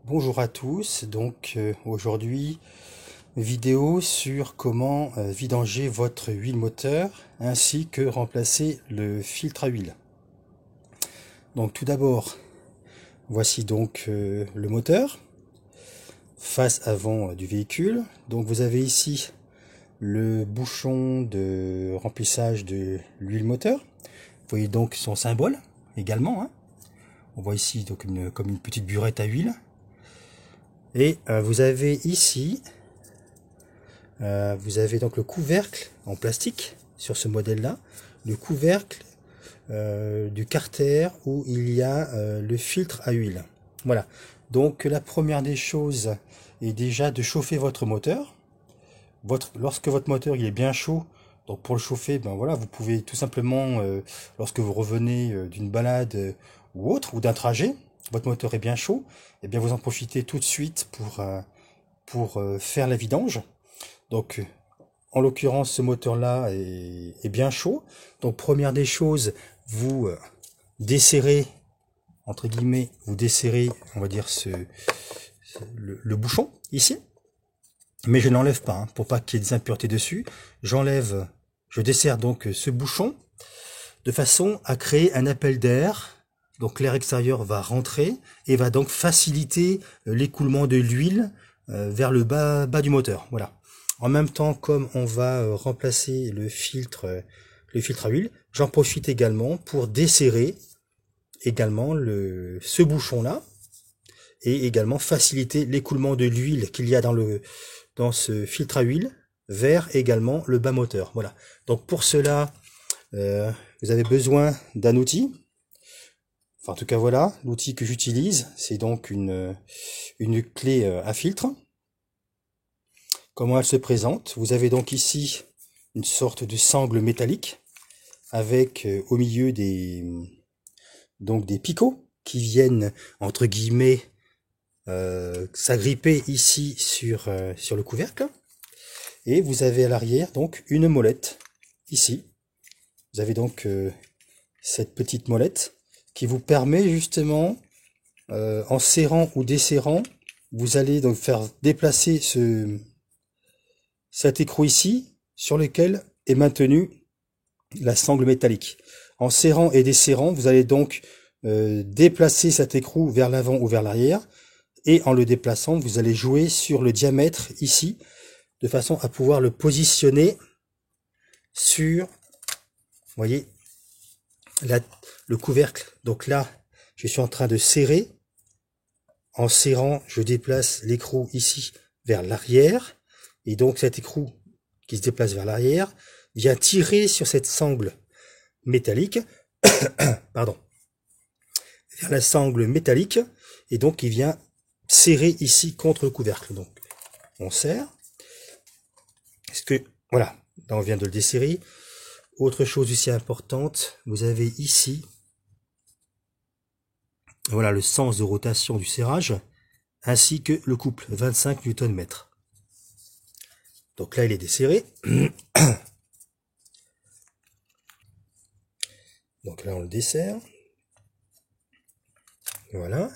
Bonjour à tous, aujourd'hui vidéo sur comment vidanger votre huile moteur ainsi que remplacer le filtre à huile. Donc tout d'abord, voici le moteur, face avant du véhicule. Donc vous avez ici le bouchon de remplissage de l'huile moteur. Vous voyez donc son symbole également, hein. On voit ici donc comme une petite burette à huile. Et vous avez ici, vous avez donc le couvercle en plastique sur ce modèle-là, le couvercle du carter où il y a le filtre à huile. Voilà. Donc la première des choses est déjà de chauffer votre moteur. Lorsque votre moteur il est bien chaud, donc pour le chauffer, ben voilà, vous pouvez tout simplement, lorsque vous revenez d'une balade ou autre, ou d'un trajet, votre moteur est bien chaud, et bien vous en profitez tout de suite pour faire la vidange. Donc en l'occurrence ce moteur là est bien chaud. Donc première des choses, vous desserrez, entre guillemets, vous desserrez, on va dire le bouchon ici. Mais je n'enlève pas, hein, pour pas qu'il y ait des impuretés dessus. Je desserre donc ce bouchon de façon à créer un appel d'air. Donc l'air extérieur va rentrer et va donc faciliter l'écoulement de l'huile vers le bas du moteur. Voilà. En même temps, comme on va remplacer le filtre à huile, j'en profite également pour desserrer également ce bouchon là et également faciliter l'écoulement de l'huile qu'il y a dans ce filtre à huile vers également le bas moteur. Voilà. Donc pour cela, vous avez besoin d'un outil. Enfin, en tout cas, voilà, l'outil que j'utilise, c'est donc une clé à filtre. Comment elle se présente? Vous avez donc ici une sorte de sangle métallique avec au milieu des picots qui viennent, entre guillemets, s'agripper ici sur le couvercle. Et vous avez à l'arrière donc une molette ici. Vous avez donc cette petite molette qui vous permet justement, en serrant ou desserrant, vous allez donc faire déplacer cet écrou ici sur lequel est maintenue la sangle métallique. En serrant et desserrant, vous allez donc déplacer cet écrou vers l'avant ou vers l'arrière. Et en le déplaçant, vous allez jouer sur le diamètre ici, de façon à pouvoir le positionner sur, vous voyez, le couvercle. Donc là, je suis en train de serrer. En serrant, je déplace l'écrou ici vers l'arrière. Et donc cet écrou qui se déplace vers l'arrière vient tirer sur cette sangle métallique, pardon, vers la sangle métallique. Et donc il vient serrer ici contre le couvercle. Donc on serre. Voilà, là on vient de le desserrer. Autre chose aussi importante, vous avez ici, voilà, le sens de rotation du serrage, ainsi que le couple, 25 Nm. Donc là il est desserré. Donc là on le desserre. Voilà.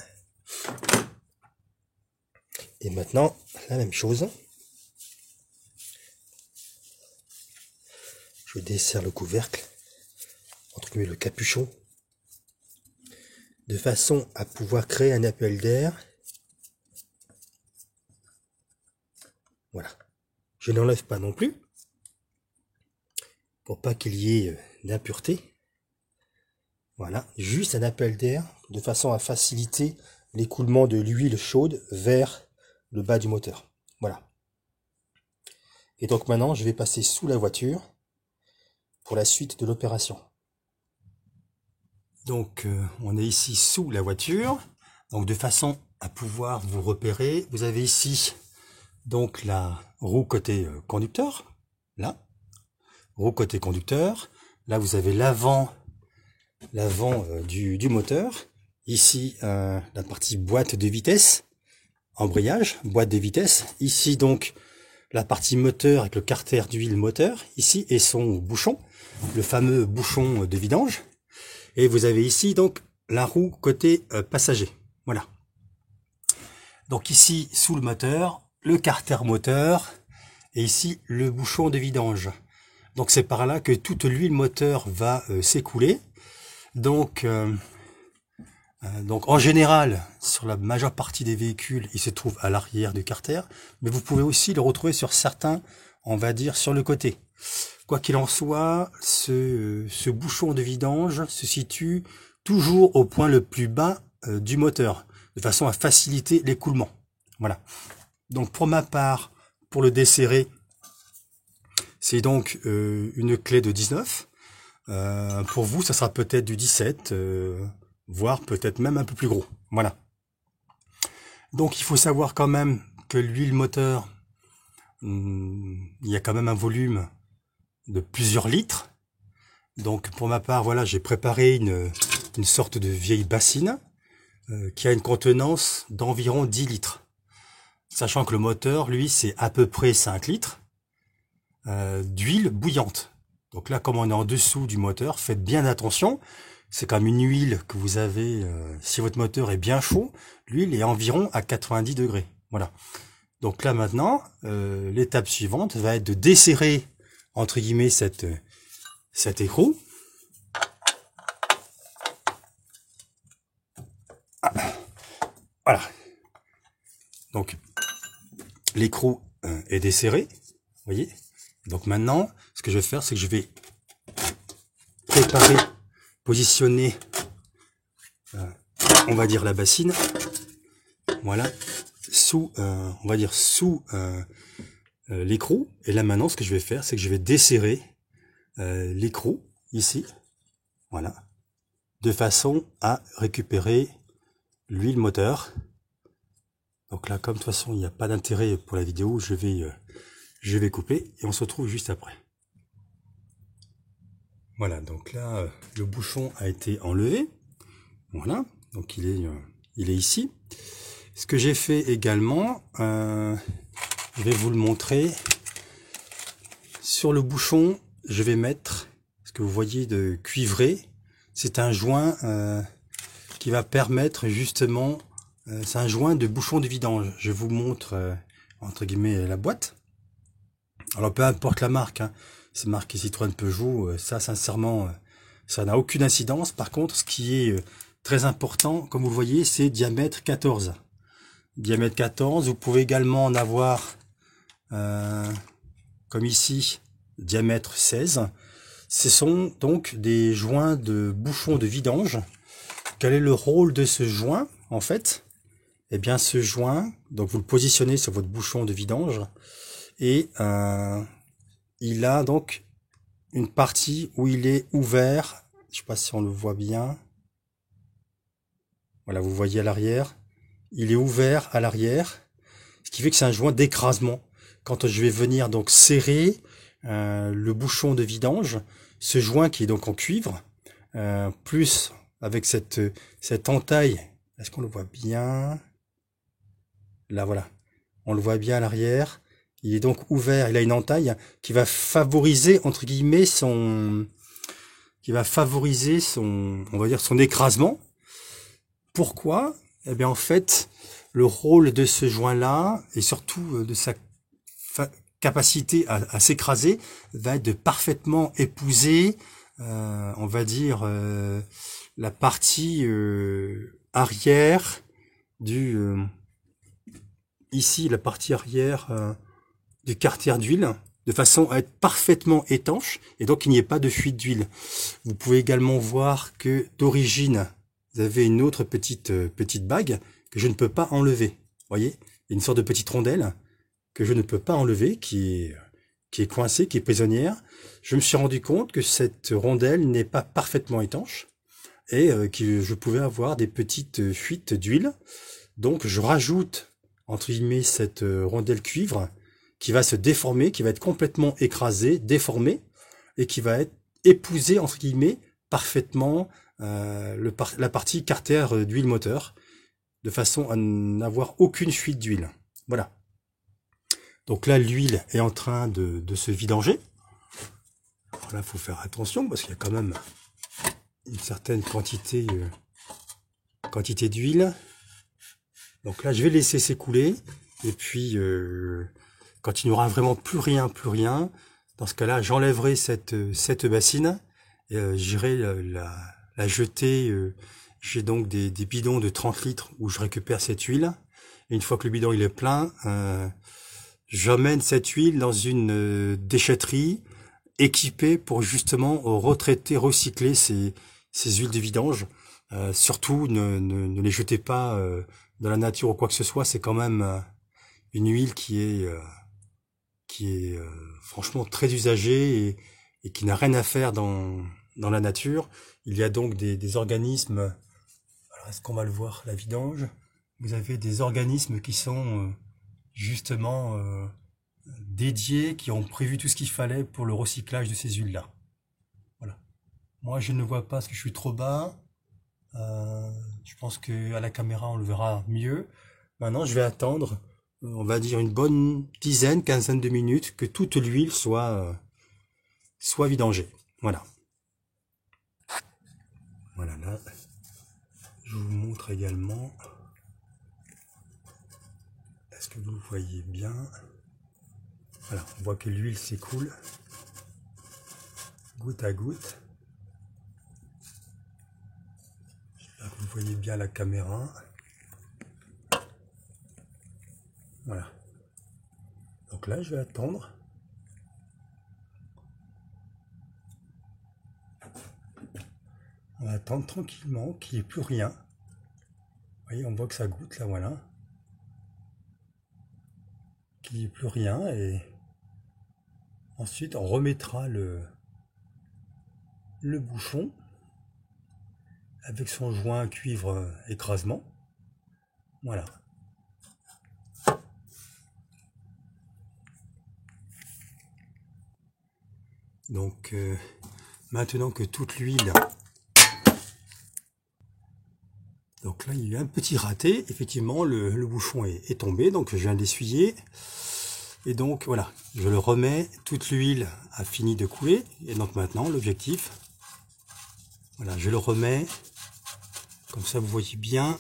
Et maintenant, la même chose. Je desserre le couvercle, entre guillemets le capuchon, de façon à pouvoir créer un appel d'air. Voilà. Je n'enlève pas non plus, pour pas qu'il y ait d'impureté. Voilà, juste un appel d'air, de façon à faciliter l'écoulement de l'huile chaude vers le bas du moteur. Voilà. Et donc maintenant, je vais passer sous la voiture pour la suite de l'opération. Donc on est ici sous la voiture, donc de façon à pouvoir vous repérer. Vous avez ici donc la roue côté conducteur, là, roue côté conducteur. Là vous avez l'avant du moteur. Ici la partie boîte de vitesse, embrayage, boîte de vitesse. Ici donc la partie moteur avec le carter d'huile moteur, ici, et son bouchon, le fameux bouchon de vidange. Et vous avez ici donc la roue côté passager. Voilà. Donc ici, sous le moteur, le carter moteur, et ici, le bouchon de vidange. Donc c'est par là que toute l'huile moteur va s'écouler. Donc en général, sur la majeure partie des véhicules, il se trouve à l'arrière du carter, mais vous pouvez aussi le retrouver sur certains, on va dire, sur le côté. Quoi qu'il en soit, ce bouchon de vidange se situe toujours au point le plus bas du moteur, de façon à faciliter l'écoulement. Voilà. Donc pour ma part, pour le desserrer, c'est donc une clé de 19. Pour vous, ça sera peut-être du 17, voire peut-être même un peu plus gros. Voilà. Donc il faut savoir quand même que l'huile moteur, il y a quand même un volume de plusieurs litres. Donc pour ma part, voilà, j'ai préparé une sorte de vieille bassine qui a une contenance d'environ 10 litres. Sachant que le moteur, lui, c'est à peu près 5 litres d'huile bouillante. Donc là, comme on est en dessous du moteur, faites bien attention. C'est comme une huile que vous avez, si votre moteur est bien chaud, l'huile est environ à 90 degrés. Voilà. Donc là maintenant, l'étape suivante va être de desserrer, entre guillemets, cet écrou. Voilà. Donc, l'écrou est desserré. Vous voyez. Donc maintenant, ce que je vais faire, c'est que je vais préparer, positionner, on va dire la bassine. Voilà. Sous, on va dire sous l'écrou. Et là maintenant, ce que je vais faire, c'est que je vais desserrer l'écrou ici. Voilà. De façon à récupérer l'huile moteur. Donc là, comme de toute façon, il n'y a pas d'intérêt pour la vidéo, je vais couper et on se retrouve juste après. Voilà, donc là, le bouchon a été enlevé. Voilà, donc il est ici. Ce que j'ai fait également, je vais vous le montrer. Sur le bouchon, je vais mettre ce que vous voyez de cuivré. C'est un joint qui va permettre justement, c'est un joint de bouchon de vidange. Je vous montre, entre guillemets, la boîte. Alors peu importe la marque, hein, c'est marqué Citroën, Peugeot, ça sincèrement, ça n'a aucune incidence. Par contre, ce qui est très important, comme vous le voyez, c'est diamètre 14. Diamètre 14, vous pouvez également en avoir, comme ici, diamètre 16. Ce sont donc des joints de bouchons de vidange. Quel est le rôle de ce joint, en fait? Eh bien, ce joint, donc vous le positionnez sur votre bouchon de vidange, et il a donc une partie où il est ouvert. Je sais pas si on le voit bien. Voilà, vous voyez à l'arrière. Il est ouvert à l'arrière, ce qui fait que c'est un joint d'écrasement. Quand je vais venir donc serrer le bouchon de vidange, ce joint qui est donc en cuivre, plus avec cette entaille, est-ce qu'on le voit bien? Là, voilà. On le voit bien à l'arrière. Il est donc ouvert, il a une entaille qui va favoriser, entre guillemets, on va dire, son écrasement. Pourquoi? Eh bien, en fait, le rôle de ce joint-là, et surtout de sa capacité à s'écraser, va être de parfaitement épouser, on va dire, la partie arrière ici, la partie arrière du carter d'huile, de façon à être parfaitement étanche, et donc il n'y ait pas de fuite d'huile. Vous pouvez également voir que d'origine, vous avez une autre petite bague que je ne peux pas enlever. Vous voyez, il y a une sorte de petite rondelle que je ne peux pas enlever, qui est coincée, qui est prisonnière. Je me suis rendu compte que cette rondelle n'est pas parfaitement étanche et que je pouvais avoir des petites fuites d'huile. Donc je rajoute, entre guillemets, cette rondelle cuivre qui va se déformer, qui va être complètement écrasée, déformée, et qui va être épousée, entre guillemets, parfaitement la partie carter d'huile moteur, de façon à n'avoir aucune fuite d'huile. Voilà. Donc là, l'huile est en train de se vidanger. Là, il faut faire attention, parce qu'il y a quand même une certaine quantité d'huile. Donc là, je vais laisser s'écouler. Et puis, quand il n'y aura vraiment plus rien, dans ce cas-là, j'enlèverai cette bassine. Et j'irai la jeter. J'ai donc des bidons de 30 litres où je récupère cette huile. Et une fois que le bidon il est plein, j'emmène cette huile dans une déchetterie équipée pour justement retraiter, recycler ces huiles de vidange. Surtout, ne les jetez pas dans la nature ou quoi que ce soit. C'est quand même une huile qui est franchement très usagée et qui n'a rien à faire dans la nature. Il y a donc des organismes. Alors, est-ce qu'on va le voir, la vidange? Vous avez des organismes qui sont justement dédiés, qui ont prévu tout ce qu'il fallait pour le recyclage de ces huiles-là. Voilà. Moi, je ne le vois pas parce que je suis trop bas. Je pense que à la caméra, on le verra mieux. Maintenant, je vais attendre, on va dire une bonne quinzaine de minutes, que toute l'huile soit vidangée. Voilà. Voilà, là, je vous montre également. Est-ce que vous voyez bien? Voilà, on voit que l'huile s'écoule goutte à goutte. J'espère que vous voyez bien la caméra. Voilà. Donc là, je vais attendre. On va attendre tranquillement qu'il n'y ait plus rien. Vous voyez, on voit que ça goutte là, voilà. Qu'il n'y ait plus rien et ensuite on remettra le bouchon avec son joint cuivre écrasement. Voilà. Donc maintenant que toute l'huile... Donc là, il y a eu un petit raté. Effectivement, le bouchon est tombé, donc je viens d'essuyer. Et donc voilà, je le remets, toute l'huile a fini de couler. Et donc maintenant, l'objectif, voilà, je le remets, comme ça vous voyez bien.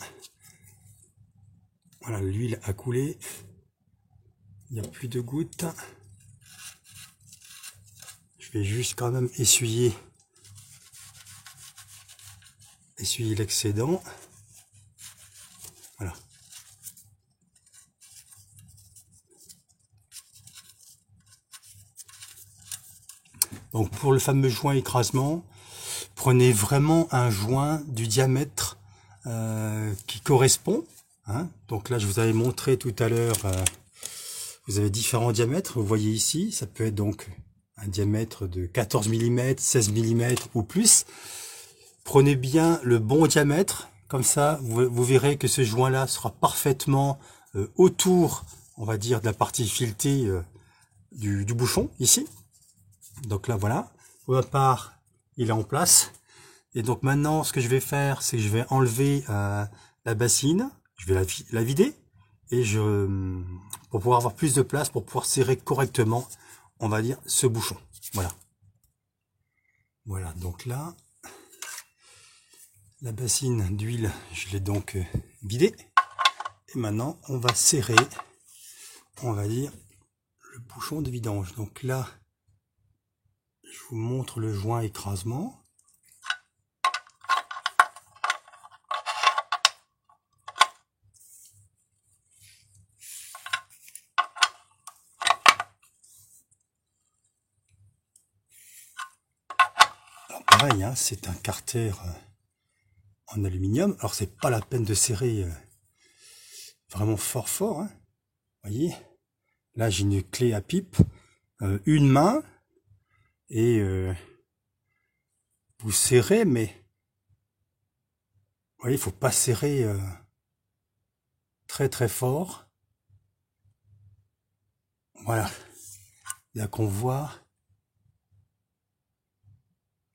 Voilà, l'huile a coulé, il n'y a plus de gouttes. Je vais juste quand même essuyer l'excédent. Voilà. Donc pour le fameux joint écrasement, prenez vraiment un joint du diamètre qui correspond. Hein. Donc là, je vous avais montré tout à l'heure, vous avez différents diamètres. Vous voyez ici, ça peut être donc un diamètre de 14 mm, 16 mm ou plus. Prenez bien le bon diamètre. Comme ça, vous verrez que ce joint-là sera parfaitement autour, on va dire, de la partie filetée du bouchon, ici. Donc là, voilà. Pour ma part, il est en place. Et donc maintenant, ce que je vais faire, c'est que je vais enlever la bassine. Je vais la vider. Et pour pouvoir avoir plus de place, pour pouvoir serrer correctement, on va dire, ce bouchon. Voilà. Voilà, donc là, la bassine d'huile, je l'ai donc vidée. Et maintenant, on va serrer, on va dire, le bouchon de vidange. Donc là, je vous montre le joint écrasement. Alors pareil, hein, c'est un carter en aluminium. Alors c'est pas la peine de serrer vraiment fort, hein. Voyez, là j'ai une clé à pipe, une main, et vous serrez, mais vous voyez, il faut pas serrer très fort. Voilà, là qu'on voit,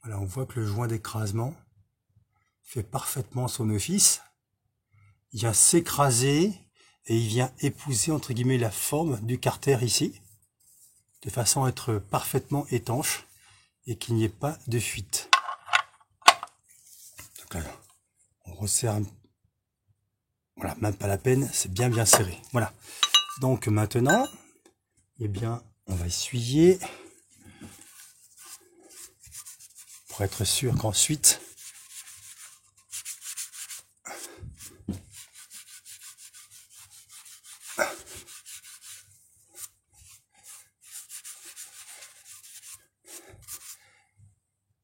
voilà, on voit que le joint d'écrasement fait parfaitement son office. Il vient s'écraser et il vient épouser entre guillemets la forme du carter ici, de façon à être parfaitement étanche et qu'il n'y ait pas de fuite. Donc là, on resserre Voilà, même pas la peine, c'est bien serré. Voilà. Donc maintenant, eh bien, on va essuyer pour être sûr qu'ensuite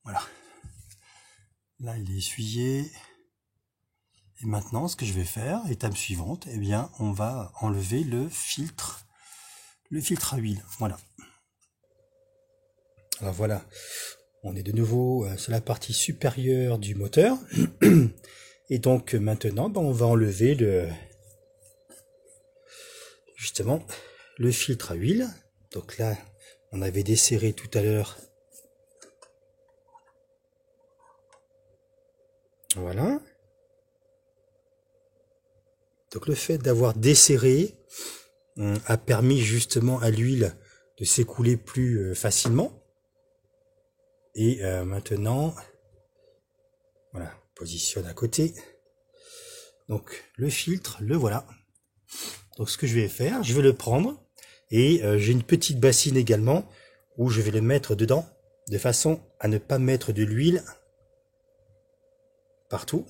voilà. Là, il est essuyé. Et maintenant, ce que je vais faire, étape suivante, eh bien, on va enlever le filtre à huile. Voilà. Alors voilà, on est de nouveau sur la partie supérieure du moteur. Et donc maintenant, ben, on va enlever justement le filtre à huile. Donc là, on avait desserré tout à l'heure. Voilà. Donc le fait d'avoir desserré a permis justement à l'huile de s'écouler plus facilement. Et maintenant, voilà, positionne à côté. Donc le filtre, le voilà. Donc ce que je vais faire, je vais le prendre et j'ai une petite bassine également où je vais le mettre dedans de façon à ne pas mettre de l'huile partout.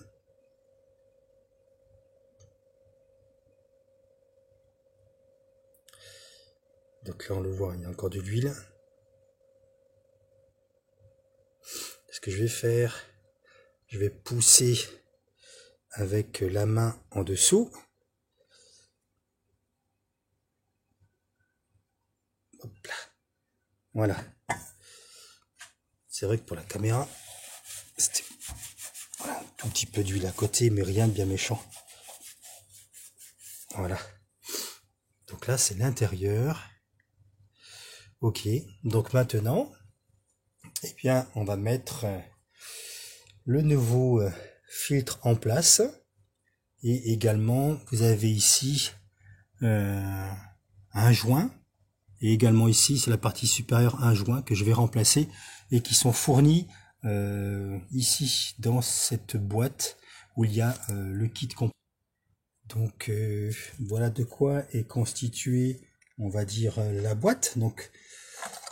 Donc là on le voit, il y a encore de l'huile. Ce que je vais faire, je vais pousser avec la main en dessous. Hop là. Voilà. C'est vrai que pour la caméra, c'était voilà, un tout petit peu d'huile à côté, mais rien de bien méchant. Voilà. Donc là, c'est l'intérieur. Ok. Donc maintenant, eh bien, on va mettre le nouveau filtre en place. Et également, vous avez ici un joint. Et également ici, c'est la partie supérieure, un joint que je vais remplacer et qui sont fournis ici dans cette boîte où il y a le kit complet. Donc voilà de quoi est constituée, on va dire, la boîte. Donc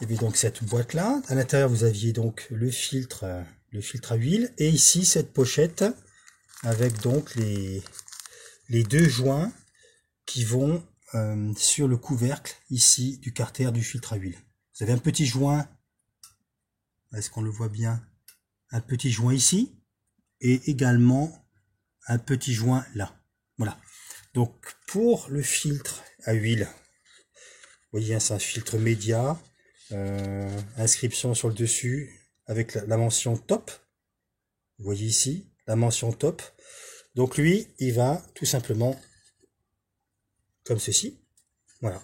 il y avait donc cette boîte là. À l'intérieur, vous aviez donc le filtre à huile et ici cette pochette avec donc les deux joints qui vont sur le couvercle ici du carter du filtre à huile. Vous avez un petit joint, est-ce qu'on le voit bien? Un petit joint ici et également un petit joint là. Voilà. Donc pour le filtre à huile, vous voyez, c'est un filtre média, inscription sur le dessus avec la mention top. Vous voyez ici la mention top. Donc lui, il va tout simplement comme ceci. Voilà.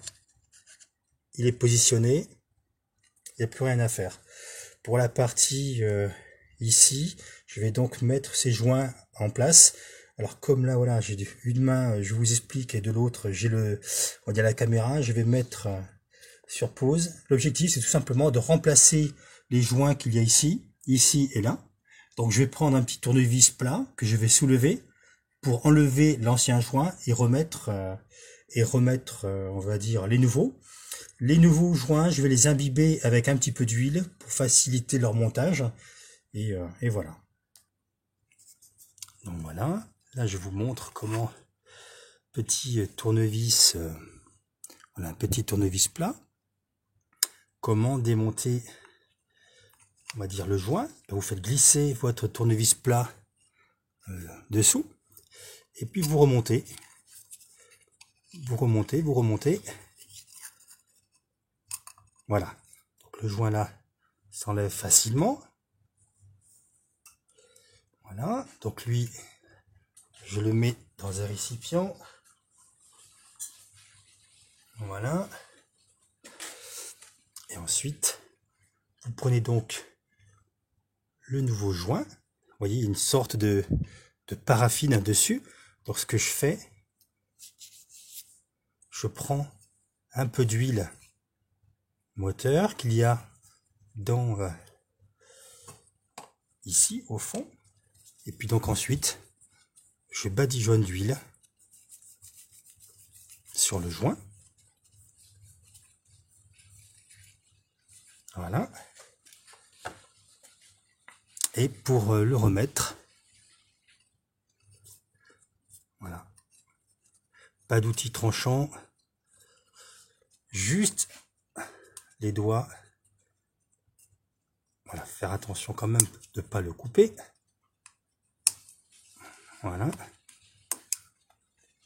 Il est positionné. Il n'y a plus rien à faire. Pour la partie ici, je vais donc mettre ces joints en place. Alors comme là, voilà, j'ai une main, je vous explique, et de l'autre, j'ai on va dire la caméra. Je vais mettre sur pause. L'objectif, c'est tout simplement de remplacer les joints qu'il y a ici et là. Donc je vais prendre un petit tournevis plat que je vais soulever pour enlever l'ancien joint et remettre, on va dire, les nouveaux. Les nouveaux joints, je vais les imbiber avec un petit peu d'huile pour faciliter leur montage. Et voilà. Donc voilà. Là, je vous montre comment petit tournevis, voilà, un petit tournevis plat. Comment démonter, on va dire, le joint. Vous faites glisser votre tournevis plat dessous. Et puis vous remontez. Vous remontez. Voilà. Donc le joint là s'enlève facilement. Voilà. Donc lui, je le mets dans un récipient. Voilà. Et ensuite, vous prenez donc le nouveau joint. Vous voyez, une sorte de paraffine dessus. Donc ce que je fais, je prends un peu d'huile moteur qu'il y a dans ici au fond. Et puis donc ensuite, je badigeonne d'huile. sur le joint. Voilà. Et pour le remettre, voilà, pas d'outil tranchant, juste les doigts. Voilà, faire attention quand même de ne pas le couper. Voilà.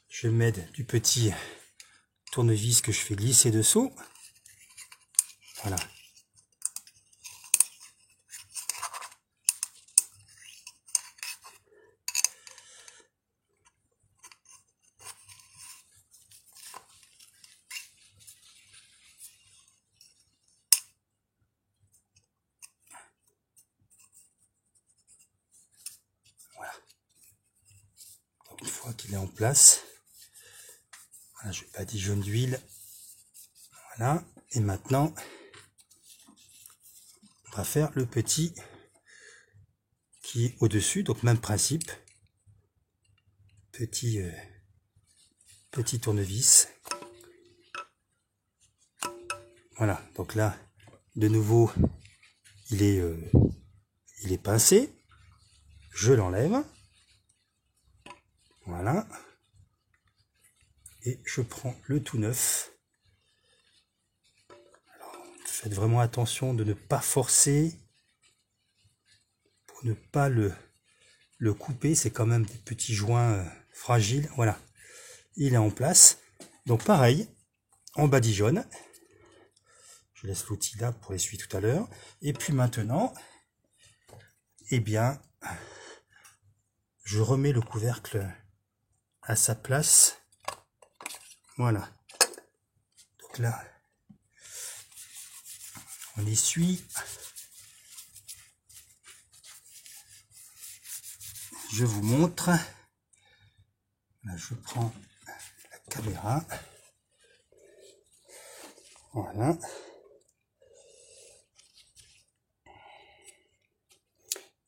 Je m'aide du petit tournevis que je fais glisser dessous. Voilà. Une fois qu'il est en place, voilà, je badigeonne d'huile. Voilà, et maintenant, on va faire le petit qui est au-dessus, donc même principe. Petit tournevis. Voilà, donc là, de nouveau, il est pincé. Je l'enlève. Voilà. Et je prends le tout neuf. Alors, faites vraiment attention de ne pas forcer pour ne pas le couper. C'est quand même des petits joints fragiles. Voilà. Il est en place. Donc pareil, en badigeonne. Je laisse l'outil là pour l'essuyer tout à l'heure. Et puis maintenant, eh bien, je remets le couvercle à sa place. Voilà. Donc là, on essuie. Je vous montre. Là, je prends la caméra. Voilà.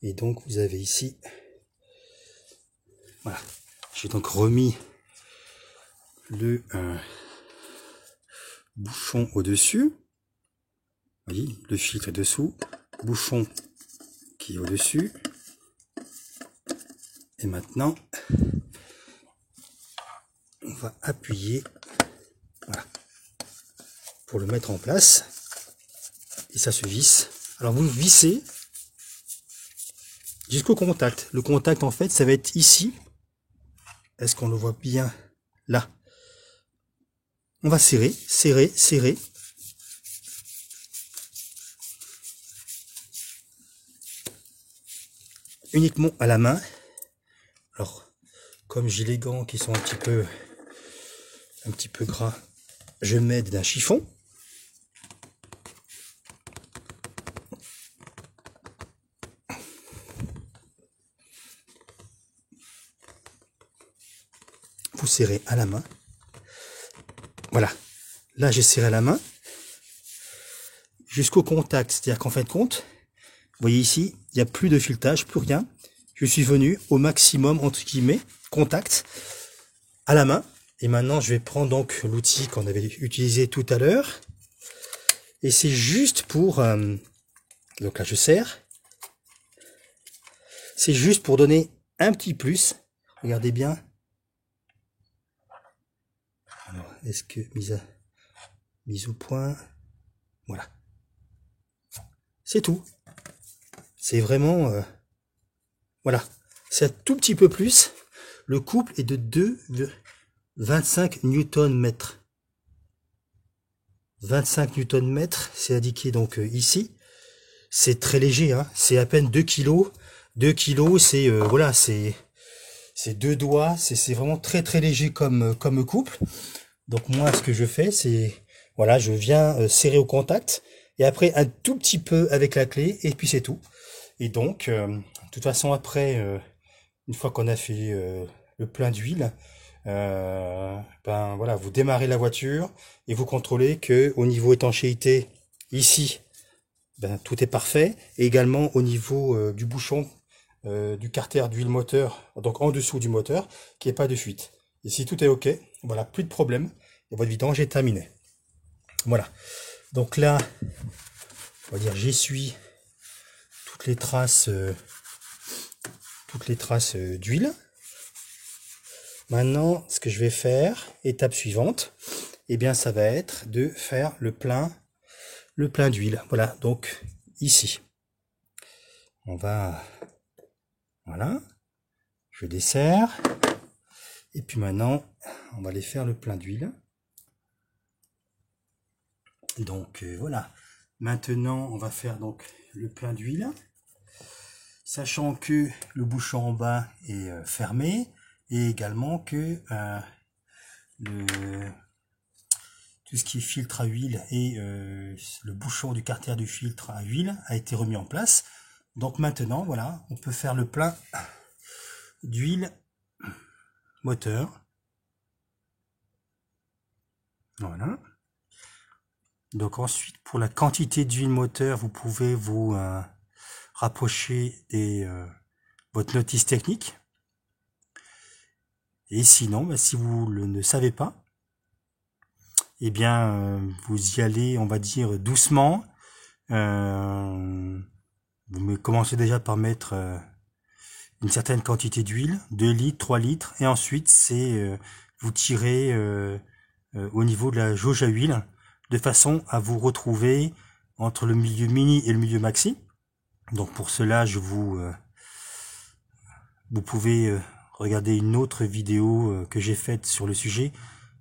Et donc, vous avez ici, voilà. J'ai donc remis le bouchon au-dessus. Vous voyez, le filtre est dessous, bouchon qui est au-dessus. Et maintenant, on va appuyer, voilà, pour le mettre en place. Et ça se visse. Alors vous vissez jusqu'au contact. Le contact, en fait, ça va être ici. Est-ce qu'on le voit bien là? On va serrer, serrer, serrer. Uniquement à la main. Alors, comme j'ai les gants qui sont un petit peu gras, je m'aide d'un chiffon. Vous serrez à la main. Voilà. Là, j'ai serré à la main jusqu'au contact. C'est-à-dire qu'en fin de compte, vous voyez ici, il n'y a plus de filetage, plus rien. Je suis venu au maximum, entre guillemets, contact à la main. Et maintenant, je vais prendre donc l'outil qu'on avait utilisé tout à l'heure. Et c'est juste pour... donc là, je serre. C'est juste pour donner un petit plus. Regardez bien. Alors, est-ce que mise au point? Voilà. C'est tout. C'est vraiment... voilà. C'est un tout petit peu plus. Le couple est de 2,25 Nm. 25 Nm, c'est indiqué donc ici. C'est très léger, hein. C'est à peine 2 kg. 2 kg, c'est voilà, c'est deux doigts. C'est vraiment très très léger comme couple. Donc moi, ce que je fais, c'est voilà, je viens serrer au contact et après un tout petit peu avec la clé et puis c'est tout. Et donc, de toute façon, après, une fois qu'on a fait le plein d'huile, ben voilà, vous démarrez la voiture et vous contrôlez que au niveau étanchéité, ici, ben tout est parfait. Et également au niveau du bouchon du carter d'huile moteur, donc en dessous du moteur, qu'il n'y ait pas de fuite. Et si tout est ok, voilà, plus de problème. et votre vidange est terminée. Voilà. Donc là, on va dire j'essuie toutes les traces d'huile. Maintenant, ce que je vais faire, étape suivante, eh bien ça va être de faire le plein d'huile. Voilà, donc ici. On va, voilà, je desserre. Et puis maintenant, on va aller faire le plein d'huile. Donc voilà. Maintenant, on va faire donc le plein d'huile. Sachant que le bouchon en bas est fermé et également que tout ce qui est filtre à huile et le bouchon du carter du filtre à huile a été remis en place. Donc maintenant, voilà, on peut faire le plein d'huile moteur. Voilà. Donc ensuite, pour la quantité d'huile moteur, vous pouvez vous rapprocher de votre notice technique. Et sinon, bah, si vous ne savez pas, eh bien, vous y allez, on va dire, doucement. Vous commencez déjà par mettre une certaine quantité d'huile, 2 litres, 3 litres, et ensuite, c'est vous tirez au niveau de la jauge à huile, de façon à vous retrouver entre le milieu mini et le milieu maxi. Donc pour cela, vous pouvez regarder une autre vidéo que j'ai faite sur le sujet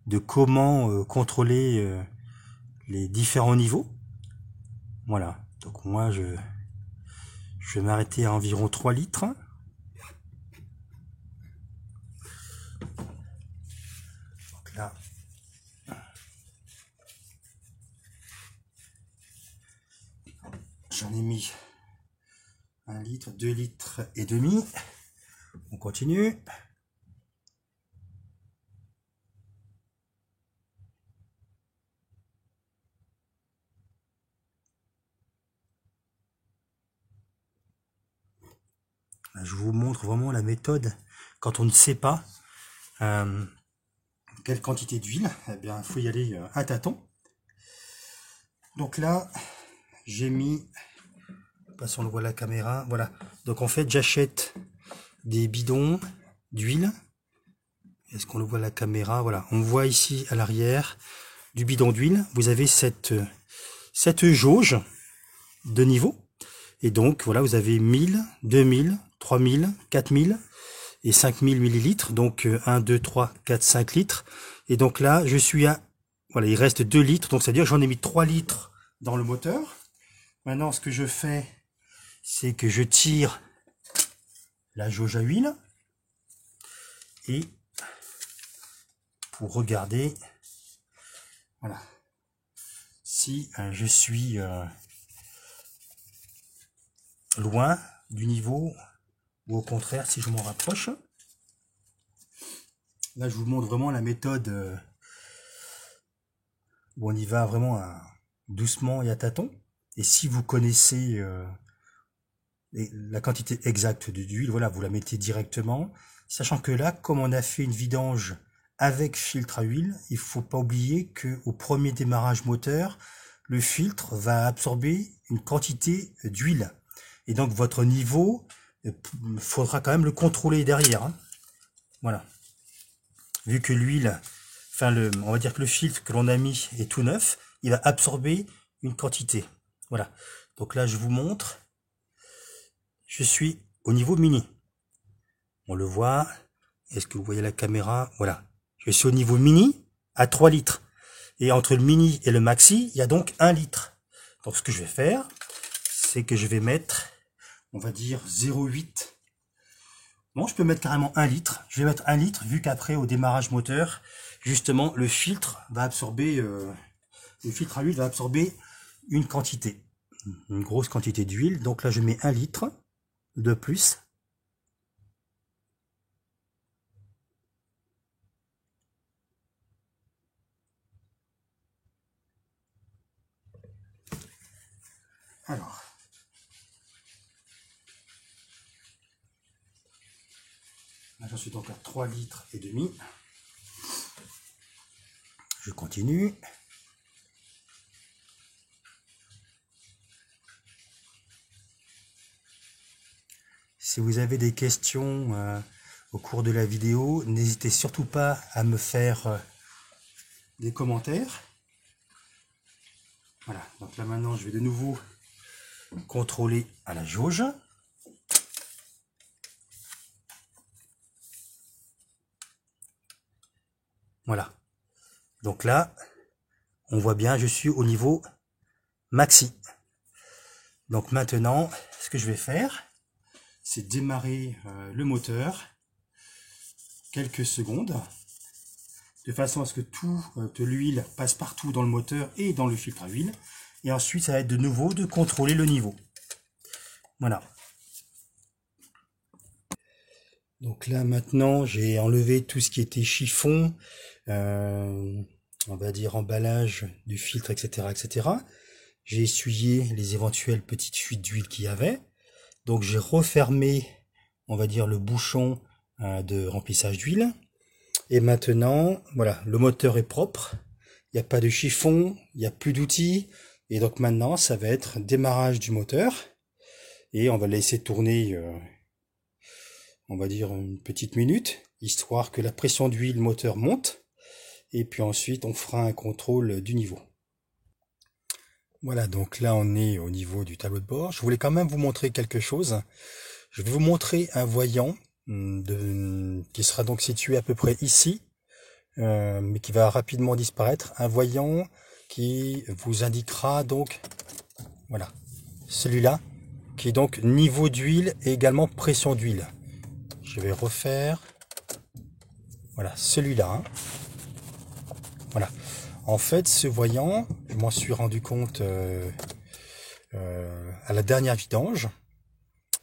de comment contrôler les différents niveaux. Voilà, donc moi je vais m'arrêter à environ 3 litres. Donc là, j'en ai mis 1 litre, 2 litres et demi. On continue. Là, je vous montre vraiment la méthode quand on ne sait pas quelle quantité d'huile. Eh bien, il faut y aller à tâtons. Donc là, j'ai mis, passons le voit la caméra, voilà. Donc en fait, j'achète des bidons d'huile. Est-ce qu'on le voit à la caméra? Voilà, on voit ici à l'arrière du bidon d'huile, vous avez cette jauge de niveau. Et donc, voilà, vous avez 1000, 2000, 3000, 4000 et 5000 millilitres. Donc, 1, 2, 3, 4, 5 litres. Et donc là, je suis à, voilà, il reste 2 litres. Donc, c'est-à-dire que j'en ai mis 3 litres dans le moteur. Maintenant, ce que je fais, c'est que je tire la jauge à huile. Et pour regarder, voilà, si je suis loin du niveau ou au contraire si je m'en rapproche. Là, je vous montre vraiment la méthode où on y va vraiment doucement et à tâtons. Et si vous connaissez la quantité exacte d'huile, voilà, vous la mettez directement. Sachant que là, comme on a fait une vidange avec filtre à huile, il faut pas oublier que au premier démarrage moteur, le filtre va absorber une quantité d'huile. Et donc votre niveau, faudra quand même le contrôler derrière. Hein. Voilà. Vu que l'huile, enfin on va dire que le filtre que l'on a mis est tout neuf, il va absorber une quantité. Voilà. Donc là, je vous montre. Je suis au niveau mini. On le voit. Est-ce que vous voyez la caméra? Voilà. Je suis au niveau mini à 3 litres. Et entre le mini et le maxi, il y a donc 1 litre. Donc ce que je vais faire, c'est que je vais mettre, on va dire 0,8. Bon, je peux mettre carrément 1 litre. Je vais mettre 1 litre vu qu'après au démarrage moteur, justement, le filtre va absorber, le filtre à huile va absorber une quantité, une grosse quantité d'huile. Donc là, je mets 1 litre de plus. Alors, là, j'en suis donc à 3 litres et demi. Je continue. Si vous avez des questions au cours de la vidéo, n'hésitez surtout pas à me faire des commentaires. Voilà, donc là maintenant je vais de nouveau contrôler à la jauge. Voilà, donc là on voit bien, je suis au niveau maxi. Donc maintenant ce que je vais faire, c'est démarrer le moteur quelques secondes de façon à ce que tout de l'huile passe partout dans le moteur et dans le filtre à huile. Et ensuite, ça va être de nouveau de contrôler le niveau. Voilà. Donc là, maintenant, j'ai enlevé tout ce qui était chiffon, on va dire emballage du filtre, etc., etc. J'ai essuyé les éventuelles petites fuites d'huile qu'il y avait. Donc j'ai refermé, on va dire, le bouchon de remplissage d'huile. Et maintenant, voilà, le moteur est propre, il n'y a pas de chiffon, il n'y a plus d'outils, et donc maintenant, ça va être démarrage du moteur, et on va laisser tourner, on va dire une petite minute, histoire que la pression d'huile moteur monte, et puis ensuite, on fera un contrôle du niveau. Voilà, donc là, on est au niveau du tableau de bord. Je voulais quand même vous montrer quelque chose. Je vais vous montrer un voyant qui sera donc situé à peu près ici, mais qui va rapidement disparaître. Un voyant qui vous indiquera donc, voilà, celui-là, qui est donc niveau d'huile et également pression d'huile. Je vais refaire, voilà, celui-là. Hein. Voilà. En fait, ce voyant, je m'en suis rendu compte à la dernière vidange.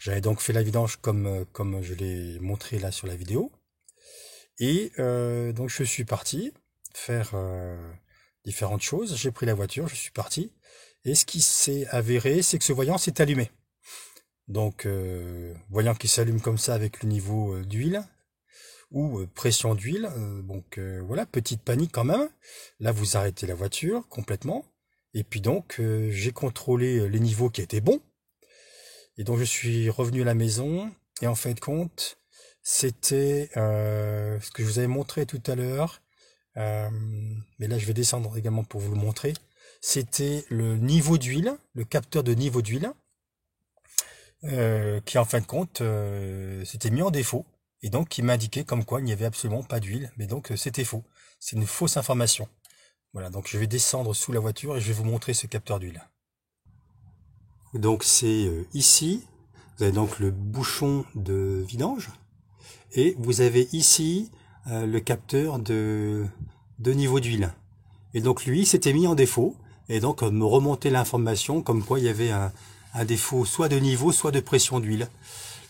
J'avais donc fait la vidange comme je l'ai montré là sur la vidéo. Et donc je suis parti faire différentes choses. J'ai pris la voiture, je suis parti. Et ce qui s'est avéré, c'est que ce voyant s'est allumé. Donc voyant qui s'allume comme ça avec le niveau d'huile ou pression d'huile. Donc voilà, petite panique quand même. Là, vous arrêtez la voiture complètement. Et puis donc j'ai contrôlé les niveaux qui étaient bons. Et donc je suis revenu à la maison, et en fin de compte, c'était ce que je vous avais montré tout à l'heure, mais là je vais descendre également pour vous le montrer. C'était le niveau d'huile, le capteur de niveau d'huile, qui en fin de compte s'était mis en défaut, et donc qui m'indiquait comme quoi il n'y avait absolument pas d'huile, mais donc c'était faux. C'est une fausse information. Voilà, donc je vais descendre sous la voiture et je vais vous montrer ce capteur d'huile. Donc c'est ici, vous avez donc le bouchon de vidange, et vous avez ici le capteur de niveau d'huile. Et donc lui s'était mis en défaut, et donc me remontait l'information comme quoi il y avait un défaut soit de niveau, soit de pression d'huile.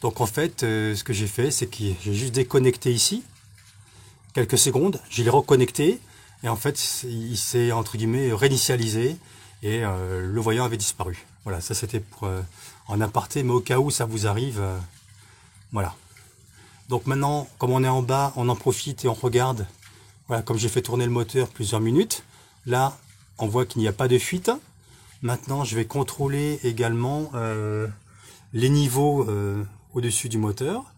Donc en fait, ce que j'ai fait, c'est que j'ai juste déconnecté ici, quelques secondes, je l'ai reconnecté, et en fait il s'est entre guillemets réinitialisé, et le voyant avait disparu. Voilà, ça c'était pour en aparté, mais au cas où ça vous arrive, voilà. Donc maintenant, comme on est en bas, on en profite et on regarde. Voilà, comme j'ai fait tourner le moteur plusieurs minutes, là, on voit qu'il n'y a pas de fuite. Maintenant, je vais contrôler également les niveaux au-dessus du moteur.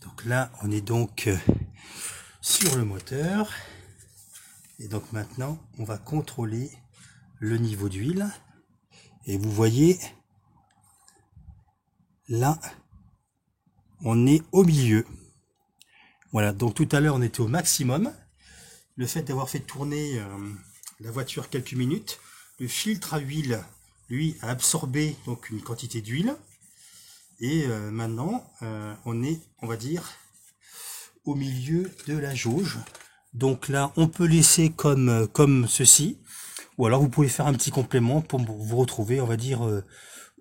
Donc là, on est donc sur le moteur. Et donc maintenant, on va contrôler le niveau d'huile. Et vous voyez, là, on est au milieu. Voilà, donc tout à l'heure, on était au maximum. Le fait d'avoir fait tourner la voiture quelques minutes, le filtre à huile, lui, a absorbé donc une quantité d'huile. Et maintenant, on est, on va dire, au milieu de la jauge. Donc là, on peut laisser comme ceci. Ou alors, vous pouvez faire un petit complément pour vous retrouver, on va dire,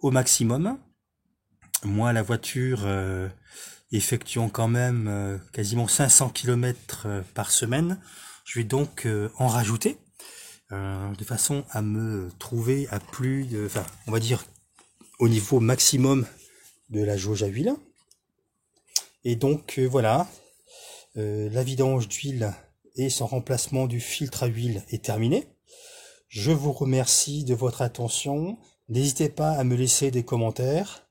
au maximum. Moi, la voiture, effectuant quand même quasiment 500 km par semaine, je vais donc en rajouter. De façon à me trouver à plus de, enfin, on va dire, au niveau maximum de la jauge à huile. Et donc, voilà, la vidange d'huile et son remplacement du filtre à huile est terminé. Je vous remercie de votre attention. N'hésitez pas à me laisser des commentaires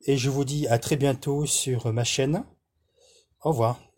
et je vous dis à très bientôt sur ma chaîne. Au revoir.